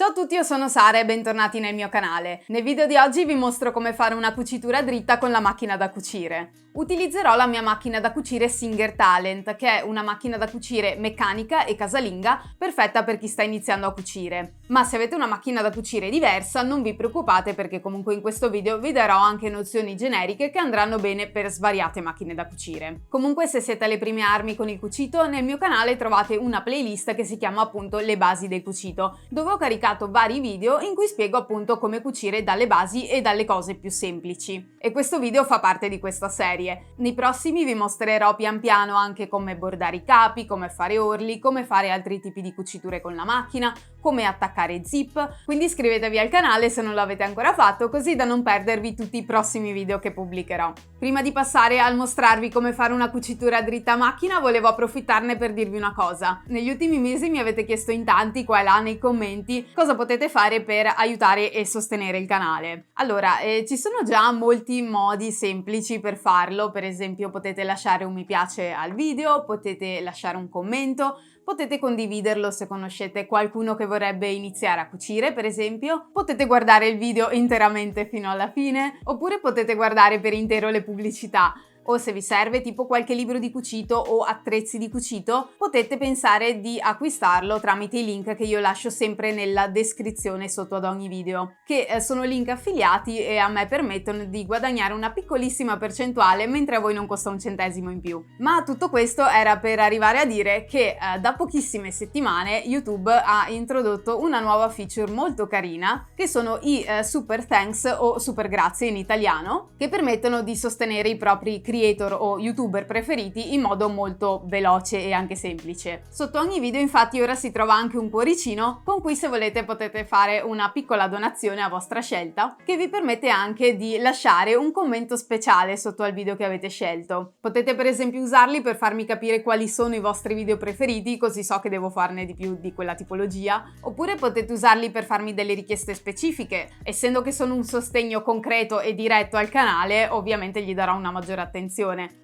Ciao a tutti, io sono Sara e bentornati nel mio canale. Nel video di oggi vi mostro come fare una cucitura dritta con la macchina da cucire. Utilizzerò la mia macchina da cucire Singer Talent, che è una macchina da cucire meccanica e casalinga perfetta per chi sta iniziando a cucire. Ma se avete una macchina da cucire diversa non vi preoccupate, perché comunque in questo video vi darò anche nozioni generiche che andranno bene per svariate macchine da cucire. Comunque, se siete alle prime armi con il cucito, nel mio canale trovate una playlist che si chiama appunto Le basi del cucito, dove ho caricato vari video in cui spiego appunto come cucire dalle basi e dalle cose più semplici. E questo video fa parte di questa serie. Nei prossimi vi mostrerò pian piano anche come bordare i capi, come fare orli, come fare altri tipi di cuciture con la macchina, come attaccare zip, quindi iscrivetevi al canale se non l'avete ancora fatto, così da non perdervi tutti i prossimi video che pubblicherò. Prima di passare al mostrarvi come fare una cucitura dritta a macchina, volevo approfittarne per dirvi una cosa. Negli ultimi mesi mi avete chiesto in tanti qua e là nei commenti cosa potete fare per aiutare e sostenere il canale. Allora, ci sono già molti modi semplici per farlo. Per esempio, potete lasciare un mi piace al video, potete lasciare un commento, potete condividerlo se conoscete qualcuno che vorrebbe iniziare a cucire, per esempio, potete guardare il video interamente fino alla fine, oppure potete guardare per intero le pubblicità. O se vi serve tipo qualche libro di cucito o attrezzi di cucito, potete pensare di acquistarlo tramite i link che io lascio sempre nella descrizione sotto ad ogni video, che sono link affiliati e a me permettono di guadagnare una piccolissima percentuale, mentre a voi non costa un centesimo in più. Ma tutto questo era per arrivare a dire che da pochissime settimane YouTube ha introdotto una nuova feature molto carina, che sono i super thanks o super grazie in italiano, che permettono di sostenere i propri creator o youtuber preferiti in modo molto veloce e anche semplice. Sotto ogni video infatti ora si trova anche un cuoricino con cui, se volete, potete fare una piccola donazione a vostra scelta, che vi permette anche di lasciare un commento speciale sotto al video che avete scelto. Potete per esempio usarli per farmi capire quali sono i vostri video preferiti, così so che devo farne di più di quella tipologia, oppure potete usarli per farmi delle richieste specifiche. Essendo che sono un sostegno concreto e diretto al canale, ovviamente gli darò una maggiore attenzione.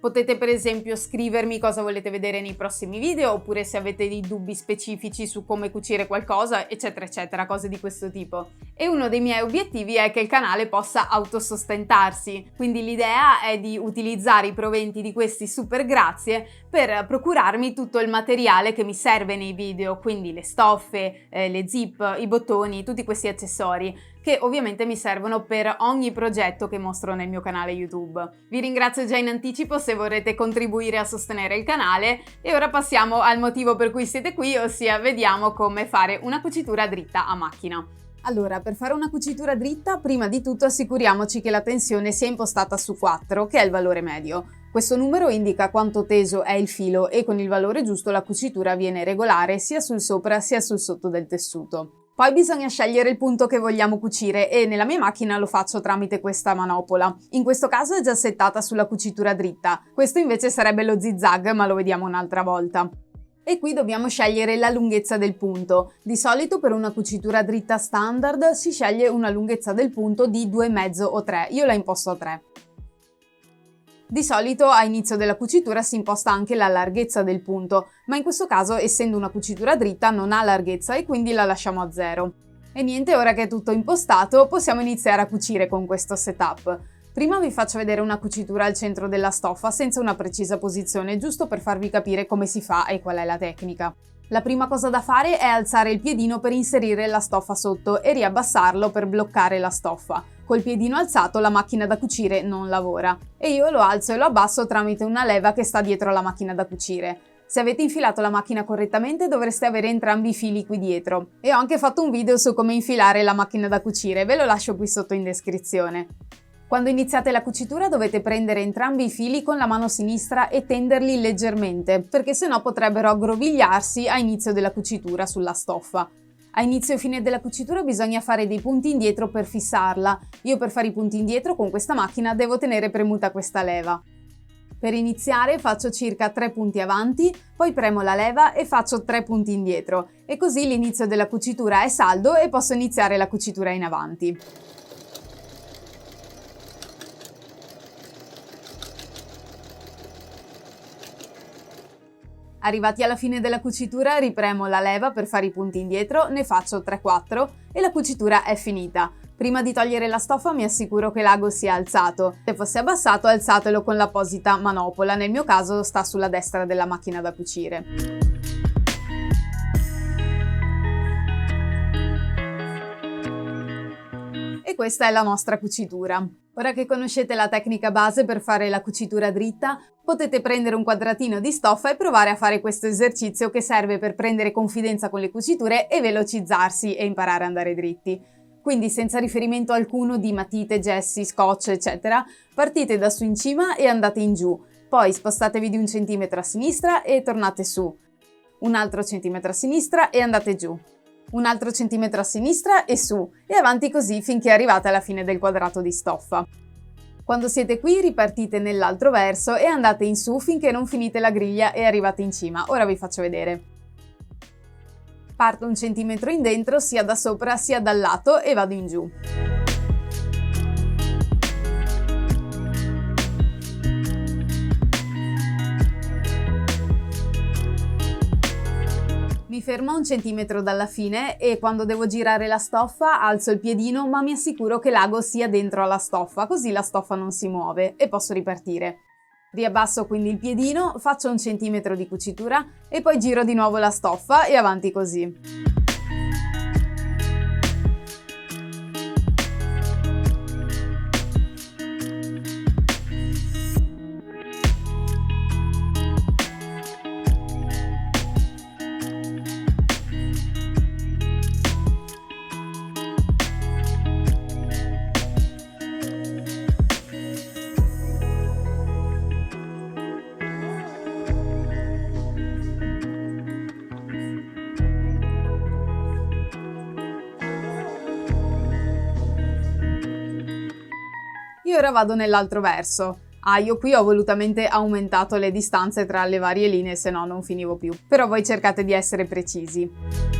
Potete per esempio scrivermi cosa volete vedere nei prossimi video, oppure se avete dei dubbi specifici su come cucire qualcosa, eccetera eccetera, cose di questo tipo. E uno dei miei obiettivi è che il canale possa autosostentarsi, quindi l'idea è di utilizzare i proventi di questi super grazie per procurarmi tutto il materiale che mi serve nei video, quindi le stoffe, le zip, i bottoni, tutti questi accessori, che ovviamente mi servono per ogni progetto che mostro nel mio canale YouTube. Vi ringrazio già in anticipo se vorrete contribuire a sostenere il canale, e ora passiamo al motivo per cui siete qui, ossia vediamo come fare una cucitura dritta a macchina. Allora, per fare una cucitura dritta, prima di tutto assicuriamoci che la tensione sia impostata su 4, che è il valore medio. Questo numero indica quanto teso è il filo e con il valore giusto la cucitura viene regolare sia sul sopra sia sul sotto del tessuto. Poi bisogna scegliere il punto che vogliamo cucire, e nella mia macchina lo faccio tramite questa manopola. In questo caso è già settata sulla cucitura dritta, questo invece sarebbe lo zigzag, ma lo vediamo un'altra volta. E qui dobbiamo scegliere la lunghezza del punto. Di solito per una cucitura dritta standard si sceglie una lunghezza del punto di 2,5 o 3, io la imposto a 3. Di solito a inizio della cucitura si imposta anche la larghezza del punto, ma in questo caso, essendo una cucitura dritta, non ha larghezza e quindi la lasciamo a 0. E niente, ora che è tutto impostato possiamo iniziare a cucire con questo setup. Prima vi faccio vedere una cucitura al centro della stoffa senza una precisa posizione, giusto per farvi capire come si fa e qual è la tecnica. La prima cosa da fare è alzare il piedino per inserire la stoffa sotto e riabbassarlo per bloccare la stoffa. Col piedino alzato la macchina da cucire non lavora, e io lo alzo e lo abbasso tramite una leva che sta dietro la macchina da cucire. Se avete infilato la macchina correttamente dovreste avere entrambi i fili qui dietro, e ho anche fatto un video su come infilare la macchina da cucire, ve lo lascio qui sotto in descrizione. Quando iniziate la cucitura dovete prendere entrambi i fili con la mano sinistra e tenderli leggermente, perché sennò potrebbero aggrovigliarsi a inizio della cucitura sulla stoffa. A inizio e fine della cucitura bisogna fare dei punti indietro per fissarla. Io per fare i punti indietro con questa macchina devo tenere premuta questa leva. Per iniziare faccio circa 3 punti avanti, poi premo la leva e faccio 3 punti indietro, e così l'inizio della cucitura è saldo e posso iniziare la cucitura in avanti. Arrivati alla fine della cucitura ripremo la leva per fare i punti indietro, ne faccio 3-4 e la cucitura è finita. Prima di togliere la stoffa mi assicuro che l'ago sia alzato. Se fosse abbassato, alzatelo con l'apposita manopola, nel mio caso sta sulla destra della macchina da cucire. E questa è la nostra cucitura. Ora che conoscete la tecnica base per fare la cucitura dritta, potete prendere un quadratino di stoffa e provare a fare questo esercizio che serve per prendere confidenza con le cuciture e velocizzarsi e imparare ad andare dritti. Quindi senza riferimento alcuno di matite, gessi, scotch, eccetera, partite da su in cima e andate in giù, poi spostatevi di 1 centimetro a sinistra e tornate su, un altro centimetro a sinistra e andate giù, un altro centimetro a sinistra e su, e avanti così finché arrivate alla fine del quadrato di stoffa. Quando siete qui ripartite nell'altro verso e andate in su finché non finite la griglia e arrivate in cima. Ora vi faccio vedere. Parto 1 centimetro in dentro sia da sopra sia dal lato e vado in giù. Mi fermo a 1 centimetro dalla fine e quando devo girare la stoffa alzo il piedino ma mi assicuro che l'ago sia dentro alla stoffa, così la stoffa non si muove e posso ripartire. Riabbasso quindi il piedino, faccio 1 centimetro di cucitura e poi giro di nuovo la stoffa e avanti così. Io ora vado nell'altro verso. Io qui ho volutamente aumentato le distanze tra le varie linee, se no non finivo più. Però voi cercate di essere precisi.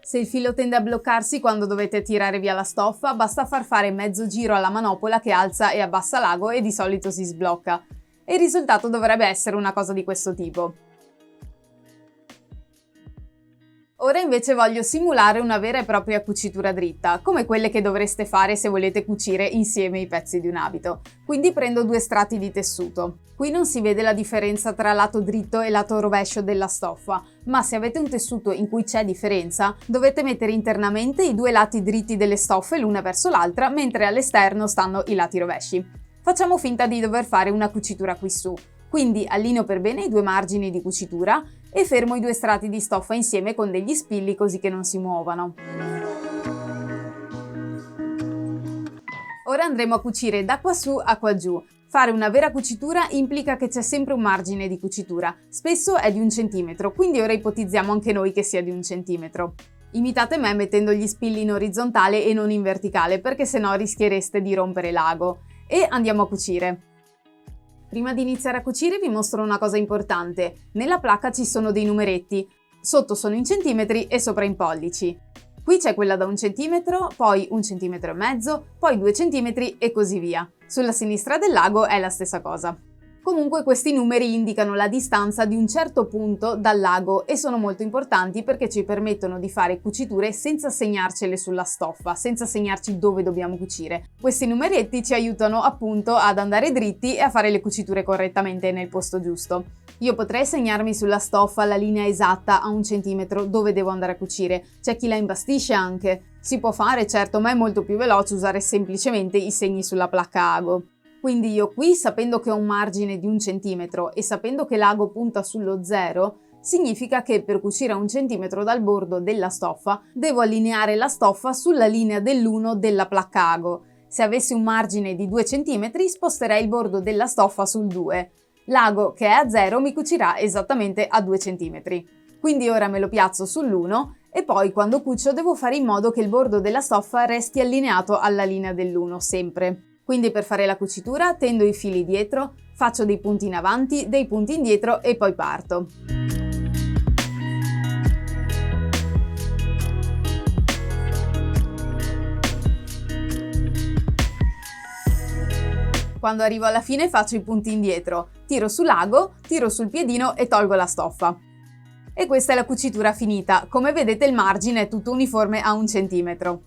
Se il filo tende a bloccarsi quando dovete tirare via la stoffa, basta far fare mezzo giro alla manopola che alza e abbassa l'ago e di solito si sblocca. E il risultato dovrebbe essere una cosa di questo tipo. Ora invece voglio simulare una vera e propria cucitura dritta, come quelle che dovreste fare se volete cucire insieme i pezzi di un abito. Quindi prendo 2 strati di tessuto. Qui non si vede la differenza tra lato dritto e lato rovescio della stoffa, ma se avete un tessuto in cui c'è differenza, dovete mettere internamente i 2 lati dritti delle stoffe l'una verso l'altra, mentre all'esterno stanno i lati rovesci. Facciamo finta di dover fare una cucitura qui su. Quindi allineo per bene i 2 margini di cucitura e fermo i 2 strati di stoffa insieme con degli spilli così che non si muovano. Ora andremo a cucire da qua su a qua giù. Fare una vera cucitura implica che c'è sempre un margine di cucitura, spesso è di 1 centimetro, quindi ora ipotizziamo anche noi che sia di 1 centimetro. Imitate me mettendo gli spilli in orizzontale e non in verticale, perché sennò rischiereste di rompere l'ago. E andiamo a cucire. Prima di iniziare a cucire vi mostro una cosa importante. Nella placca ci sono dei numeretti, sotto sono in centimetri e sopra in pollici. Qui c'è quella da 1 centimetro, poi 1,5 centimetri, poi 2 centimetri e così via. Sulla sinistra del lago è la stessa cosa. Comunque questi numeri indicano la distanza di un certo punto dal lago e sono molto importanti perché ci permettono di fare cuciture senza segnarcele sulla stoffa, senza segnarci dove dobbiamo cucire. Questi numeretti ci aiutano appunto ad andare dritti e a fare le cuciture correttamente nel posto giusto. Io potrei segnarmi sulla stoffa la linea esatta a 1 centimetro dove devo andare a cucire, c'è chi la imbastisce anche. Si può fare certo, ma è molto più veloce usare semplicemente i segni sulla placca ago. Quindi io qui, sapendo che ho un margine di 1 centimetro e sapendo che l'ago punta sullo 0, significa che per cucire a 1 centimetro dal bordo della stoffa devo allineare la stoffa sulla linea dell'1 della placca ago. Se avessi un margine di 2 centimetri sposterei il bordo della stoffa sul 2. L'ago che è a 0 mi cucirà esattamente a 2 centimetri. Quindi ora me lo piazzo sull'1 E poi quando cucio devo fare in modo che il bordo della stoffa resti allineato alla linea dell'uno, sempre. Quindi per fare la cucitura tendo i fili dietro, faccio dei punti in avanti, dei punti indietro e poi parto. Quando arrivo alla fine faccio i punti indietro, tiro sull'ago, tiro sul piedino e tolgo la stoffa. E questa è la cucitura finita. Come vedete il margine è tutto uniforme a 1 centimetro.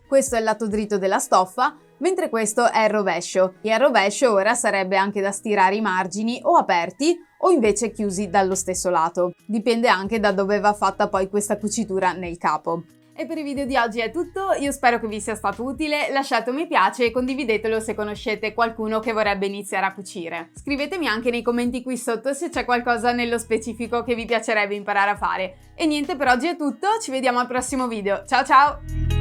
Questo è il lato dritto della stoffa, mentre questo è il rovescio. E al rovescio ora sarebbe anche da stirare i margini o aperti o invece chiusi dallo stesso lato. Dipende anche da dove va fatta poi questa cucitura nel capo. E per il video di oggi è tutto, io spero che vi sia stato utile, lasciate un mi piace e condividetelo se conoscete qualcuno che vorrebbe iniziare a cucire. Scrivetemi anche nei commenti qui sotto se c'è qualcosa nello specifico che vi piacerebbe imparare a fare. E niente, per oggi è tutto, ci vediamo al prossimo video, ciao ciao!